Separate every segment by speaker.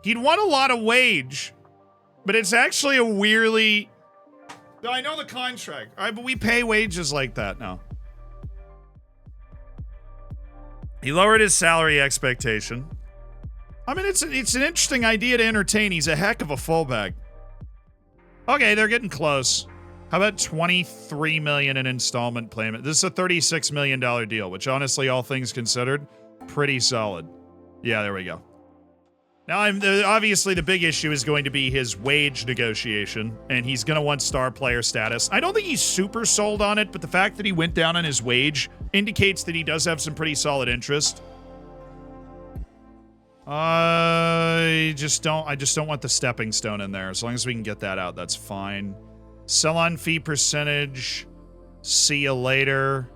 Speaker 1: He'd want a lot of wage, but it's actually a weirdly... I know the contract. All right, but we pay wages like that now. He lowered his salary expectation. I mean, it's an interesting idea to entertain. He's a heck of a fullback. Okay, they're getting close. How about $23 million in installment payment? This is a $36 million deal, which honestly, all things considered, pretty solid. Yeah, there we go. Now, obviously, the big issue is going to be his wage negotiation, and he's going to want star player status. I don't think he's super sold on it, but the fact that he went down on his wage indicates that he does have some pretty solid interest. I just don't want the stepping stone in there. As long as we can get that out, that's fine. Sell-on fee percentage. See you later.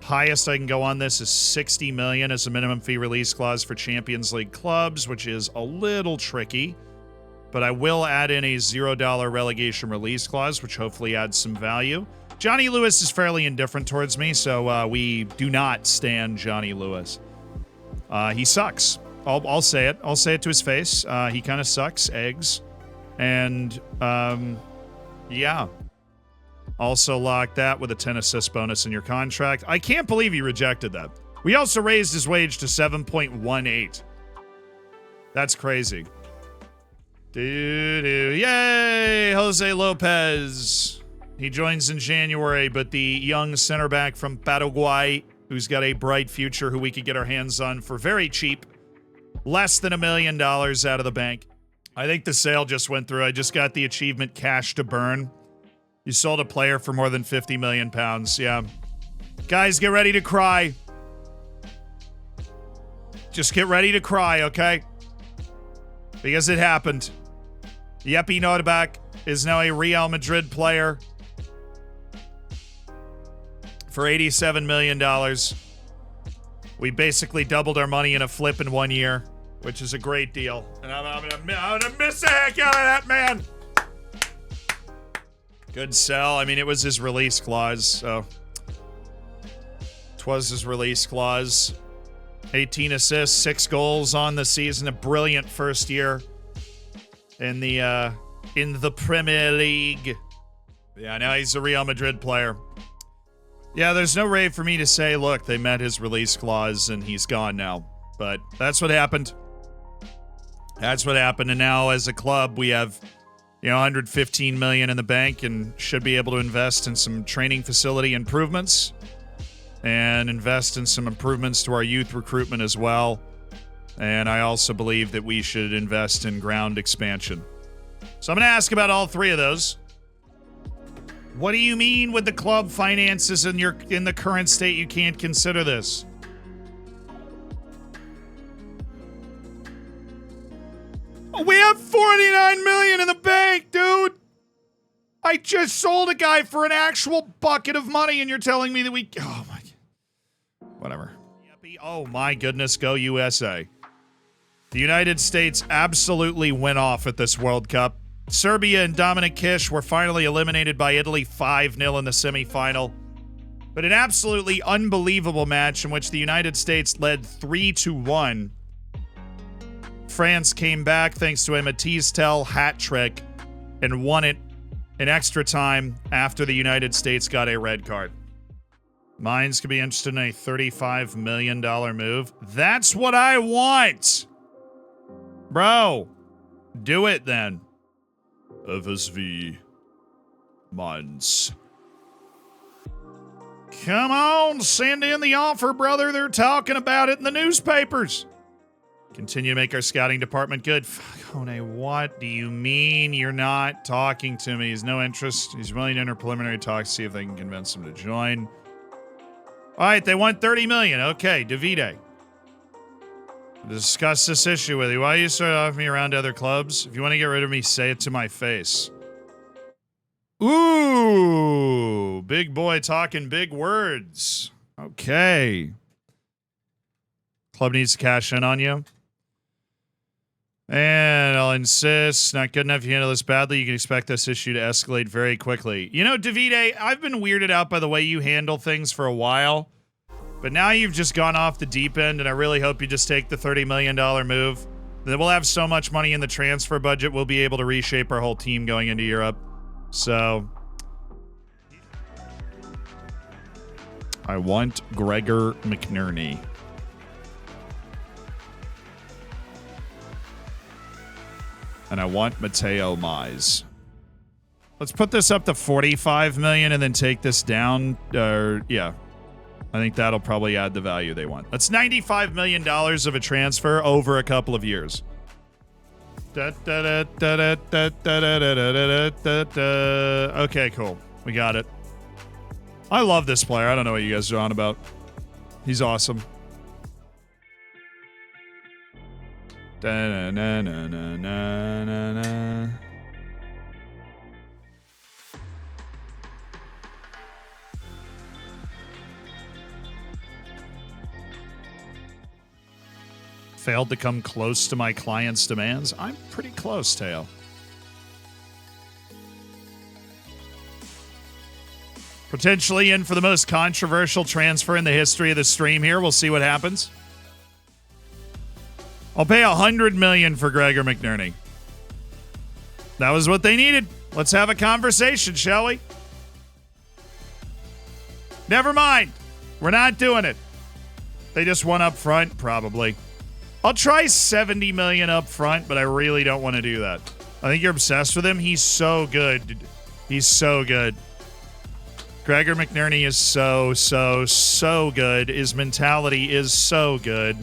Speaker 1: Highest I can go on this is $60 million as a minimum fee release clause for Champions League clubs, which is a little tricky. But I will add in a $0 relegation release clause, which hopefully adds some value. Johnny Lewis is fairly indifferent towards me, so we do not stand Johnny Lewis. He sucks. I'll say it. I'll say it to his face. He kind of sucks eggs. And, yeah. Also lock that with a 10 assist bonus in your contract. I can't believe he rejected that. We also raised his wage to 7.18. That's crazy. Yay! Jose Lopez. He joins in January, but the young center back from Paraguay, who's got a bright future, who we could get our hands on for very cheap. Less than $1 million out of the bank. I think the sale just went through. I just got the achievement cash to burn. You sold a player for more than 50 million pounds. Yeah. Guys, get ready to cry. Just get ready to cry, okay? Because it happened. Yepi Nordbach is now a Real Madrid player for $87 million. We basically doubled our money in a flip in 1 year, which is a great deal. And I'm gonna miss the heck out of that man. Good sell. I mean, it was his release clause, so. 'Twas his release clause. 18 assists, 6 goals on the season. A brilliant first year in the Premier League. Yeah, now he's a Real Madrid player. Yeah, there's no way for me to say, look, they met his release clause and he's gone now. But that's what happened. That's what happened. And now as a club, we have, $115 million in the bank and should be able to invest in some training facility improvements and invest in some improvements to our youth recruitment as well. And I also believe that we should invest in ground expansion. So I'm going to ask about all three of those. What do you mean with the club finances in the current state you can't consider this? We have $49 million in the bank, dude. I just sold a guy for an actual bucket of money, and you're telling me that we... Oh, my... Whatever. Oh, my goodness. Go USA. The United States absolutely went off at this World Cup. Serbia and Dominic Kish were finally eliminated by Italy 5-0 in the semifinal. But an absolutely unbelievable match in which the United States led 3-1. France came back thanks to a Matisse Tell hat trick and won it in extra time after the United States got a red card. Mines could be interested in a $35 million move. That's what I want! Bro, do it then. FSV Mines. Come on, send in the offer, brother. They're talking about it in the newspapers. Continue to make our scouting department good. Fuck, Hone, what do you mean you're not talking to me? He's no interest. He's willing to enter preliminary talks, see if they can convince him to join. All right, they want $30 million. Okay, Davide. Discuss this issue with you. Why do you start off me around other clubs? If you want to get rid of me, say it to my face. Ooh, big boy talking big words. Okay. Club needs to cash in on you. And I'll insist, not good enough. You handle this badly, you can expect this issue to escalate very quickly. You know, Davide, I've been weirded out by the way you handle things for a while. But now you've just gone off the deep end, and I really hope you just take the $30 million move. Then we'll have so much money in the transfer budget, we'll be able to reshape our whole team going into Europe. So I want Gregor McNerney. And I want Mateo Mize. Let's put this up to 45 million and then take this down. Yeah. I think that'll probably add the value they want. That's $95 million of a transfer over a couple of years. Okay, cool. We got it. I love this player. I don't know what you guys are on about. He's awesome. Failed to come close to my client's demands. I'm pretty close, Teo. Potentially in for the most controversial transfer in the history of the stream here. We'll see what happens. I'll pay $100 million for Gregor McNerney. That was what they needed. Let's have a conversation, shall we? Never mind. We're not doing it. They just won up front, probably. I'll try $70 million up front, but I really don't want to do that. I think you're obsessed with him. He's so good. He's so good. Gregor McNerney is so good. His mentality is so good.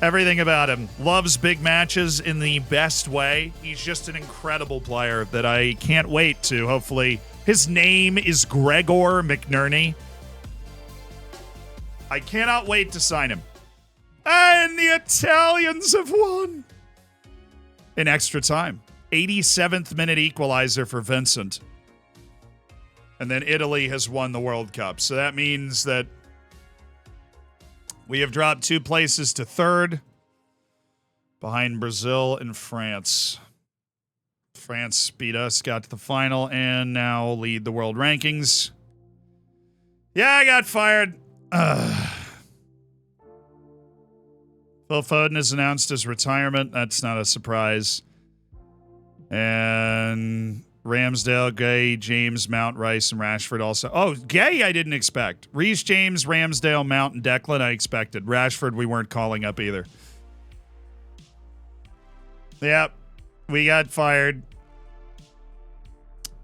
Speaker 1: Everything about him. Loves big matches in the best way. He's just an incredible player that I can't wait to, hopefully. His name is Gregor McNerney. I cannot wait to sign him. And the Italians have won. In extra time. 87th minute equalizer for Vincent. And then Italy has won the World Cup. So that means that we have dropped 2 places to 3rd. Behind Brazil and France. France beat us, got to the final, and now lead the world rankings. Yeah, I got fired. Phil Foden has announced his retirement. That's not a surprise. And Ramsdale, Gay, James, Mount, Rice, and Rashford also. Oh, Gay I didn't expect. Reece James, Ramsdale, Mount, and Declan I expected. Rashford we weren't calling up either. Yep, we got fired.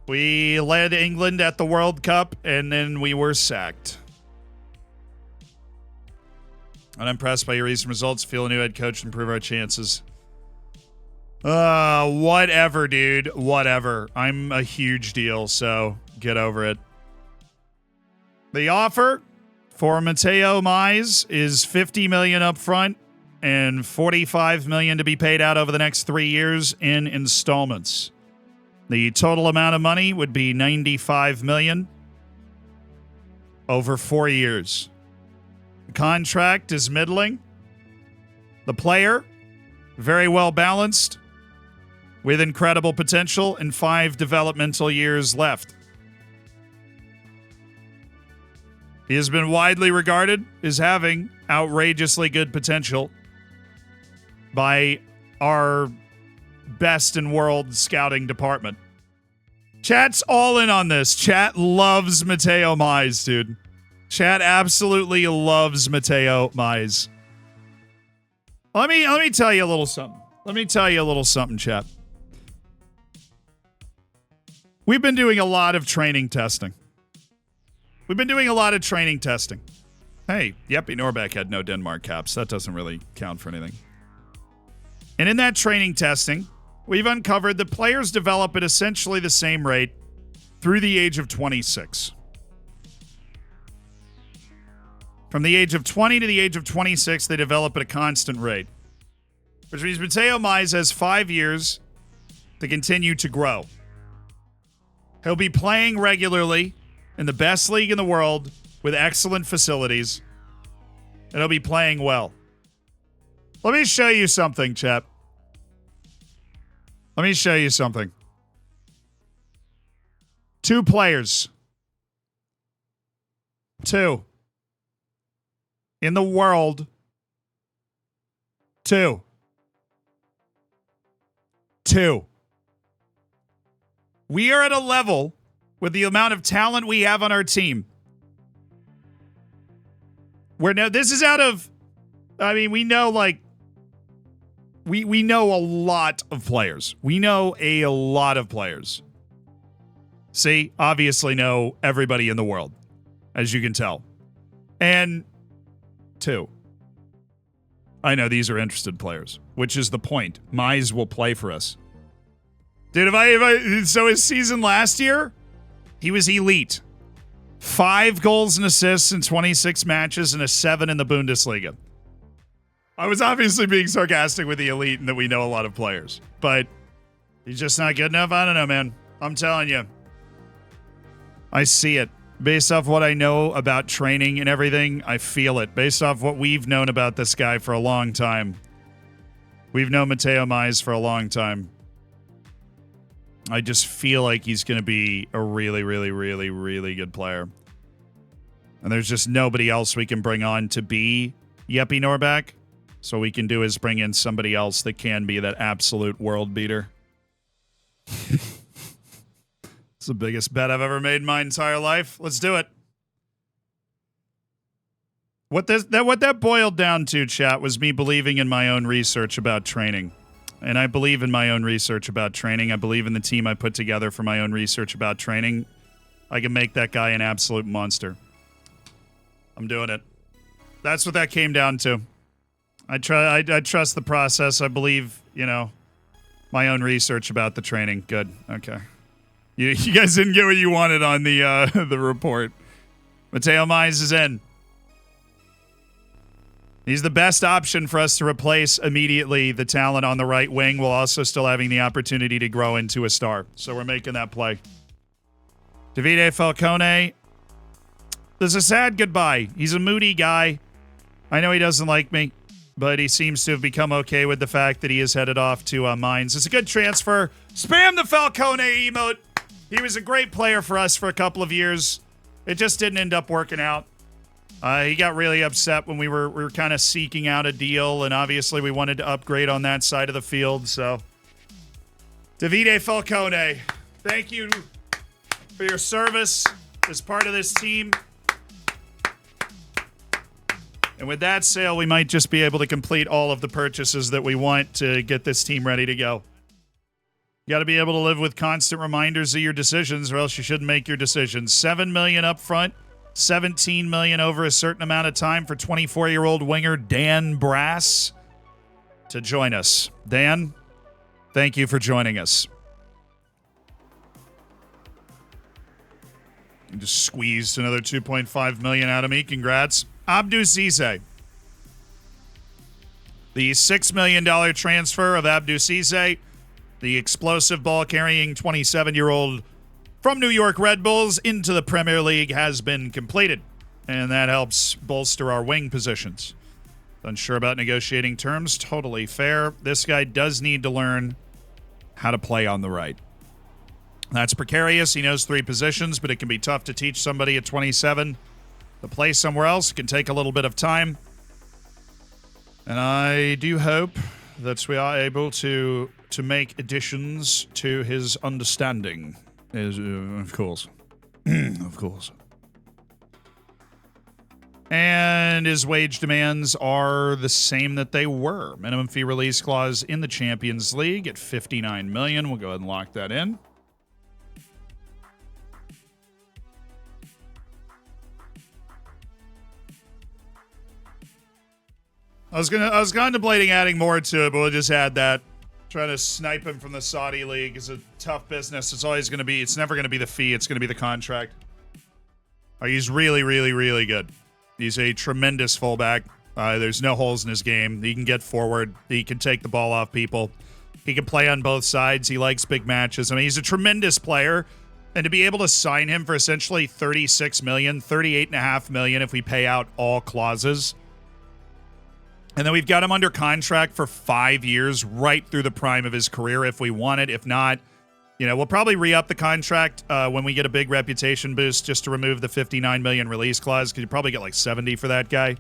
Speaker 1: We led England at the World Cup, and then we were sacked. Unimpressed by your recent results. Feel a new head coach to improve our chances. Whatever, dude. Whatever. I'm a huge deal, so get over it. The offer for Mateo Mize is $50 million up front and $45 million to be paid out over the next 3 years in installments. The total amount of money would be $95 million over 4 years. The contract is middling. The player, very well balanced, with incredible potential and 5 developmental years left. He has been widely regarded as having outrageously good potential by our best in world scouting department. Chat's all in on this. Chat loves Mateo Mize, dude. Chat absolutely loves Mateo Mize. Let me tell you a little something. Let me tell you a little something, chat. We've been doing a lot of training testing. Hey, Jeppe Norbeck had no Denmark caps. That doesn't really count for anything. And in that training testing, we've uncovered that players develop at essentially the same rate through the age of 26. From the age of 20 to the age of 26, they develop at a constant rate. Which means Mateo Mize has 5 years to continue to grow. He'll be playing regularly in the best league in the world with excellent facilities. And he'll be playing well. Let me show you something, chap. Let me show you something. 2 players. 2. In the world. 2. 2. We are at a level with the amount of talent we have on our team where now this is out of, I mean, we know like, we know a lot of players. We know a lot of players. See, obviously know everybody in the world, as you can tell. And 2, I know these are interested players, which is the point. Mize will play for us. Dude, so his season last year, he was elite. 5 goals and assists in 26 matches and a 7 in the Bundesliga. I was obviously being sarcastic with the elite and that we know a lot of players, but he's just not good enough. I don't know, man. I'm telling you. I see it. Based off what I know about training and everything, I feel it. Based off what we've known about this guy for a long time. We've known Mateo Mize for a long time. I just feel like he's going to be a really, really, really, really good player. And there's just nobody else we can bring on to be Jeppe Norbeck. So what we can do is bring in somebody else that can be that absolute world beater. It's the biggest bet I've ever made in my entire life. Let's do it. What that boiled down to, chat, was me believing in my own research about training. And I believe in my own research about training. I believe in the team I put together for my own research about training. I can make that guy an absolute monster. I'm doing it. That's what that came down to. I trust the process. I believe, my own research about the training. Good. Okay. You guys didn't get what you wanted on the report. Mateo Mize is in. He's the best option for us to replace immediately the talent on the right wing while also still having the opportunity to grow into a star. So we're making that play. Davide Falcone. This is a sad goodbye. He's a moody guy. I know he doesn't like me, but he seems to have become okay with the fact that he is headed off to Mines. It's a good transfer. Spam the Falcone emote. He was a great player for us for a couple of years. It just didn't end up working out. He got really upset when we were kind of seeking out a deal, and obviously we wanted to upgrade on that side of the field. So, Davide Falcone, thank you for your service as part of this team. And with that sale, we might just be able to complete all of the purchases that we want to get this team ready to go. You got to be able to live with constant reminders of your decisions, or else you shouldn't make your decisions. $7 million up front, $17 million over a certain amount of time for 24-year-old winger Dan Brass to join us. Dan, thank you for joining us. You just squeezed another $2.5 million out of me. Congrats. Abdou Cisse. The $6 million transfer of Abdou Cisse, the explosive ball-carrying 27-year-old from New York Red Bulls into the Premier League, has been completed. And that helps bolster our wing positions. Unsure about negotiating terms? Totally fair. This guy does need to learn how to play on the right. That's precarious. He knows 3 positions, but it can be tough to teach somebody at 27 to play somewhere else. It can take a little bit of time. And I do hope that we are able to make additions to his understanding. Of course. Of course. And his wage demands are the same that they were. Minimum fee release clause in the Champions League at $59 million. We'll go ahead and lock that in. I was contemplating adding more to it, but we'll just add that. Trying to snipe him from the Saudi League is a tough business. It's always going to be, it's never going to be the fee. It's going to be the contract. He's really, really, really good. He's a tremendous fullback. There's no holes in his game. He can get forward. He can take the ball off people. He can play on both sides. He likes big matches. I mean, he's a tremendous player. And to be able to sign him for essentially $36 million, $38.5 million if we pay out all clauses. And then we've got him under contract for 5 years, right through the prime of his career if we want it. If not, we'll probably re-up the contract when we get a big reputation boost just to remove the $59 million release clause, because you probably get like 70 for that guy.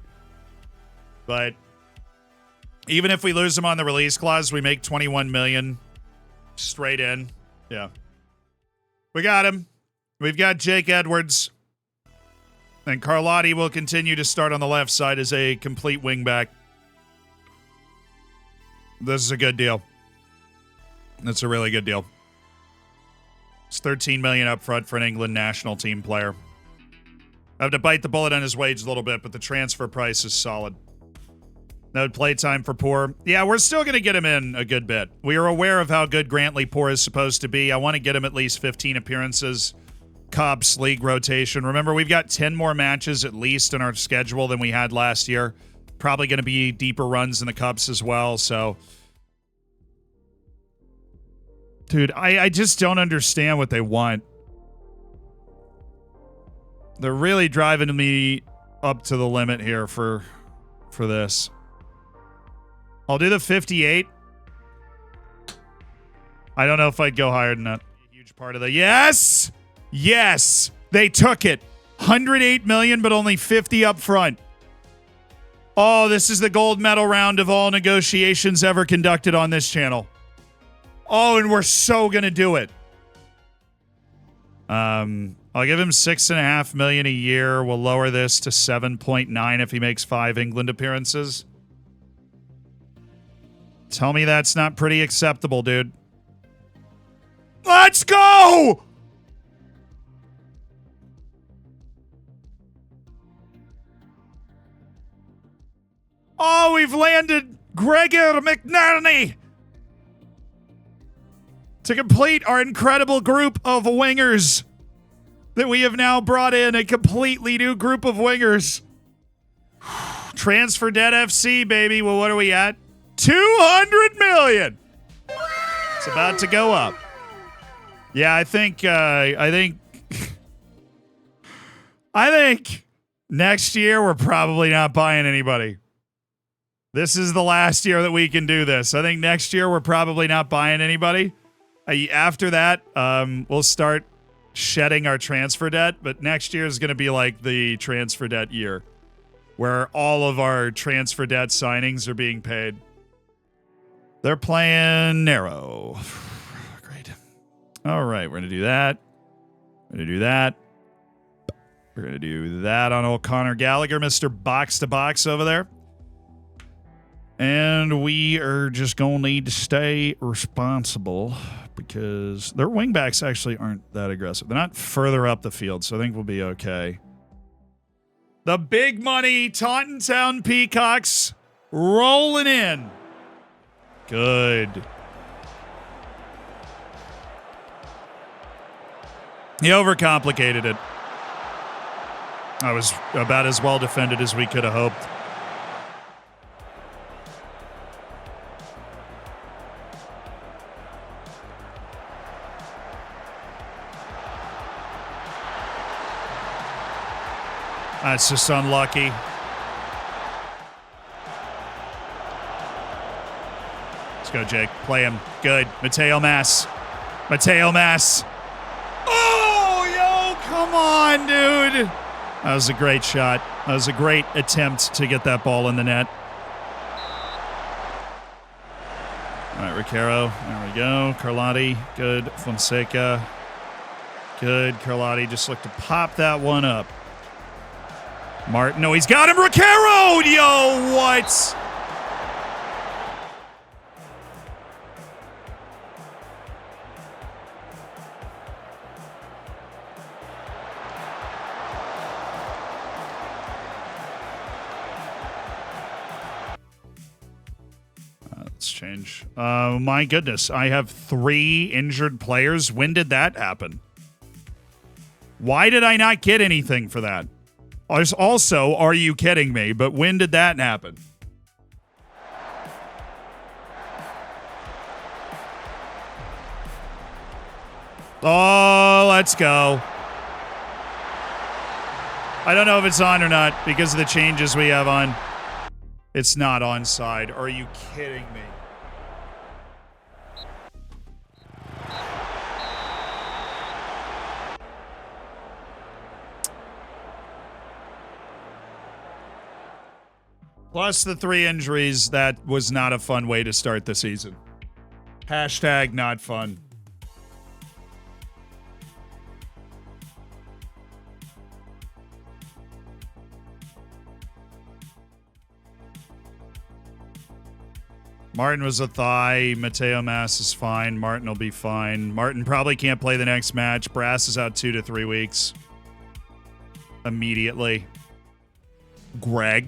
Speaker 1: But even if we lose him on the release clause, we make $21 million. Straight in. Yeah. We got him. We've got Jake Edwards. And Carlotti will continue to start on the left side as a complete wingback. This is a good deal. That's a really good deal. It's $13 million up front for an England national team player. I have to bite the bullet on his wage a little bit, but the transfer price is solid. No playtime for Poor. Yeah, we're still going to get him in a good bit. We are aware of how good Grantley Poor is supposed to be. I want to get him at least 15 appearances. Cubs league rotation. Remember, we've got 10 more matches at least in our schedule than we had last year. Probably going to be deeper runs in the Cubs as well, so... Dude, I just don't understand what they want. They're really driving me up to the limit here for this. I'll do the 58. I don't know if I'd go higher than that. A huge part of the... Yes! Yes! They took it. 108 million, but only 50 up front. Oh, this is the gold medal round of all negotiations ever conducted on this channel. Oh, and we're so gonna do it. I'll give him $6.5 million a year. We'll lower this to 7.9 if he makes 5 England appearances. Tell me that's not pretty acceptable, dude. Let's go! Oh, we've landed Gregor McNerney to complete our incredible group of wingers that we have now brought in, a completely new group of wingers. Transfer Debt FC, baby. Well, what are we at? 200 million. It's about to go up. Yeah, I think next year we're probably not buying anybody. This is the last year that we can do this. I think next year we're probably not buying anybody. After that, we'll start shedding our transfer debt, but next year is going to be like the transfer debt year, where all of our transfer debt signings are being paid. They're playing narrow. Great. All right, we're going to do that. We're going to do that. We're going to do that on old Connor Gallagher, Mr. Box to Box over there. And we are just going to need to stay responsible because their wingbacks actually aren't that aggressive. They're not further up the field, so I think we'll be okay. The big money Taunton Town Peacocks rolling in. Good. He overcomplicated it. I was about as well defended as we could have hoped. That's just unlucky. Let's go, Jake. Play him. Good. Mateo Mass. Mateo Mass. Oh, yo, come on, dude. That was a great shot. That was a great attempt to get that ball in the net. All right, Riquero. There we go. Carlotti. Good. Fonseca. Good. Carlotti just looked to pop that one up. Martin. No, he's got him. Riquero! Yo, what? Let's change. My goodness. I have 3 injured players. When did that happen? Why did I not get anything for that? Also, are you kidding me? But when did that happen? Oh, let's go. I don't know if it's on or not because of the changes we have on. It's not onside. Are you kidding me? Plus the 3 injuries, that was not a fun way to start the season. Hashtag not fun. Martin was a thigh. Mateo Mass is fine. Martin will be fine. Martin probably can't play the next match. Brass is out 2 to 3 weeks. Immediately. Greg.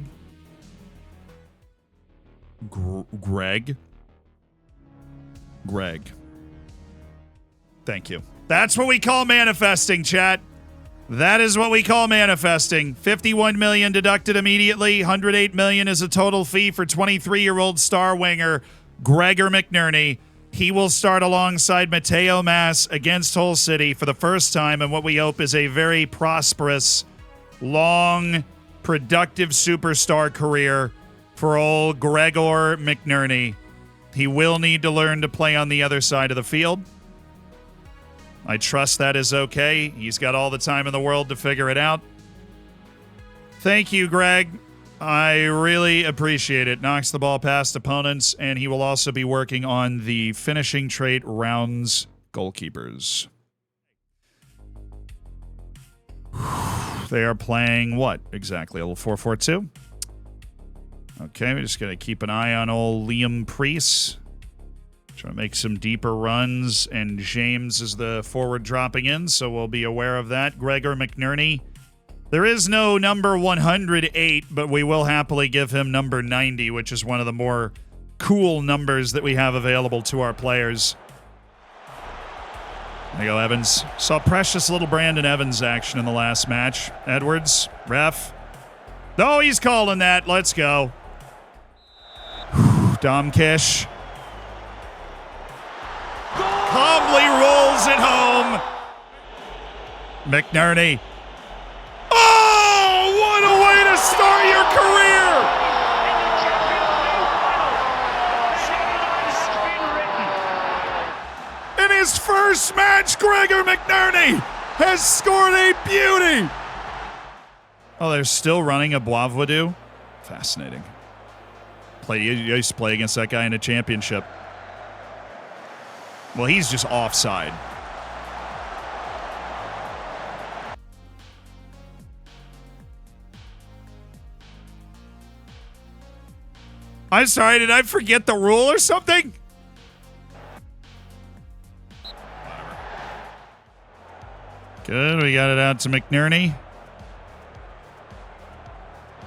Speaker 1: Greg. Thank you. That's what we call manifesting, chat. That is what we call manifesting. 51 million deducted immediately. 108 million is a total fee for 23-year-old star winger Gregor McNerney. He will start alongside Mateo Mass against Hull City for the first time in what we hope is a very prosperous, long, productive superstar career for old Gregor McNerney. He will need to learn to play on the other side of the field. I trust that is okay. He's got all the time in the world to figure it out. Thank you, Greg. I really appreciate it. Knocks the ball past opponents, and he will also be working on the finishing trait rounds goalkeepers. They are playing what exactly? A little 4-4-2? Okay, we're just going to keep an eye on old Liam Priest. Trying to make some deeper runs, and James is the forward dropping in, so we'll be aware of that. Gregor McNerney. There is no number 108, but we will happily give him number 90, which is one of the more cool numbers that we have available to our players. There you go, Evans. Saw precious little Brandon Evans action in the last match. Edwards, ref. Oh, he's calling that. Let's go. Dom Kish. Humbly rolls it home. McNerney. Oh, what a way to start your career! In his first match, Gregor McNerney has scored a beauty. Oh, they're still running a Boisvadu? Fascinating. I used to play against that guy in a championship. Well, he's just offside. I'm sorry, did I forget the rule or something? Good, we got it out to McNerney.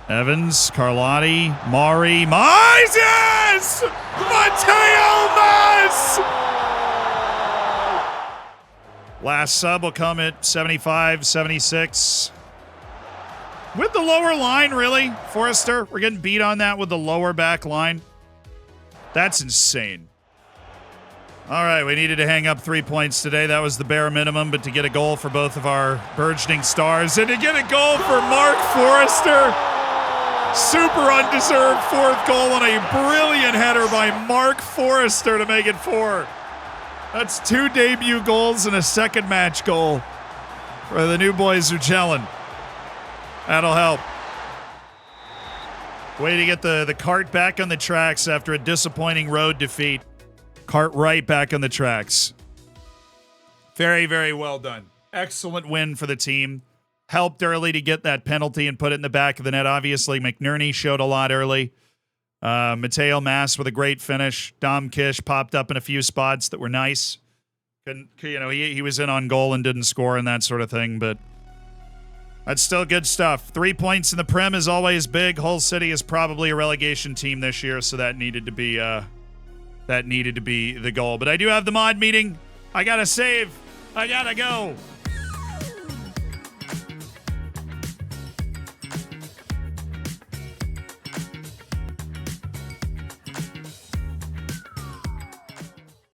Speaker 1: Evans, Carlotti, Mari, Mize, yes! Mateo Mas! Last sub will come at 75, 76. With the lower line, really, Forrester? We're getting beat on that with the lower back line. That's insane. All right, we needed to hang up 3 points today. That was the bare minimum, but to get a goal for both of our burgeoning stars and to get a goal for Mark Forrester. Super undeserved fourth goal on a brilliant header by Mark Forrester to make it 4. That's 2 debut goals and a second match goal for the new boys who gelling. That'll help. Way to get the cart back on the tracks after a disappointing road defeat. Cart right back on the tracks. Very, very well done. Excellent win for the team. Helped early to get that penalty and put it in the back of the net. Obviously, McNerney showed a lot early. Mateo Mass with a great finish. Dom Kish popped up in a few spots that were nice. He was in on goal and didn't score and that sort of thing, but that's still good stuff. 3 points in the Prem is always big. Hull City is probably a relegation team this year, so that needed to be the goal. But I do have the mod meeting. I gotta save. I gotta go.